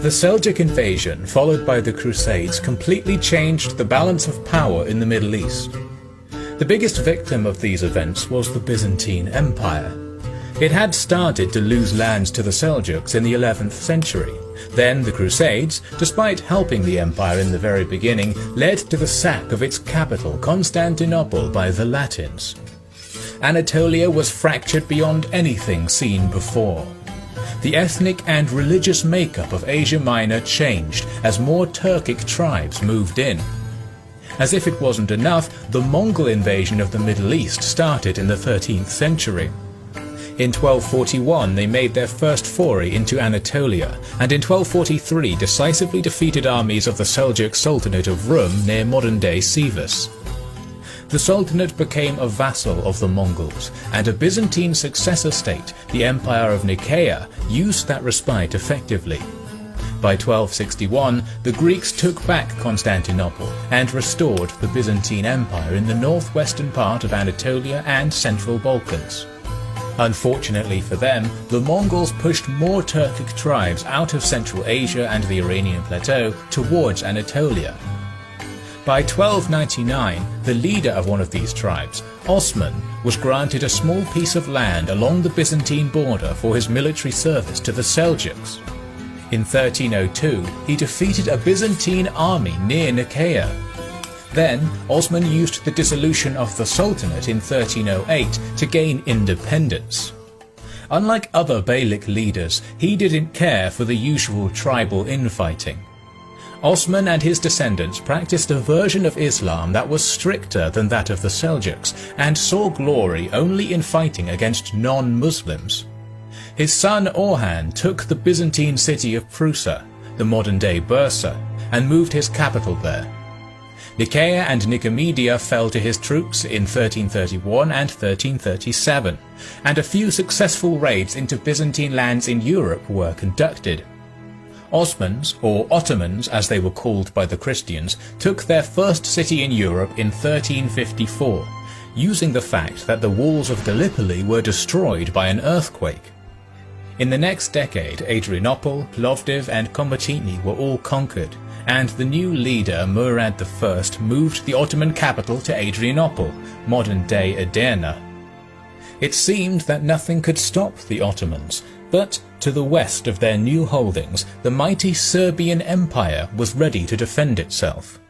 The Seljuk invasion, followed by the Crusades, completely changed the balance of power in the Middle East. The biggest victim of these events was the Byzantine Empire. It had started to lose lands to the Seljuks in the 11th century. Then the Crusades, despite helping the empire in the very beginning, led to the sack of its capital, Constantinople, by the Latins. Anatolia was fractured beyond anything seen before. The ethnic and religious makeup of Asia Minor changed as more Turkic tribes moved in. As if it wasn't enough, the Mongol invasion of the Middle East started in the 13th century. In 1241 they made their first foray into Anatolia, and in 1243 decisively defeated armies of the Seljuk Sultanate of Rum near modern-day Sivas. The Sultanate became a vassal of the Mongols, and a Byzantine successor state, the Empire of Nicaea, used that respite effectively. By 1261, the Greeks took back Constantinople and restored the Byzantine Empire in the northwestern part of Anatolia and Central Balkans. Unfortunately for them, the Mongols pushed more Turkic tribes out of Central Asia and the Iranian plateau towards Anatolia. By 1299, the leader of one of these tribes, Osman, was granted a small piece of land along the Byzantine border for his military service to the Seljuks. In 1302, he defeated a Byzantine army near Nicaea. Then, Osman used the dissolution of the Sultanate in 1308 to gain independence. Unlike other Beylik leaders, he didn't care for the usual tribal infighting. Osman and his descendants practiced a version of Islam that was stricter than that of the Seljuks, and saw glory only in fighting against non-Muslims. His son Orhan took the Byzantine city of Prusa, the modern-day Bursa, and moved his capital there. Nicaea and Nicomedia fell to his troops in 1331 and 1337, and a few successful raids into Byzantine lands in Europe were conducted. Osmans, or Ottomans as they were called by the Christians, took their first city in Europe in 1354, using the fact that the walls of Gallipoli were destroyed by an earthquake. In the next decade, Adrianople, Plovdiv and Komotini were all conquered, and the new leader Murad I moved the Ottoman capital to Adrianople, modern-day Edirne. It seemed that nothing could stop the Ottomans, but to the west of their new holdings, the mighty Serbian Empire was ready to defend itself.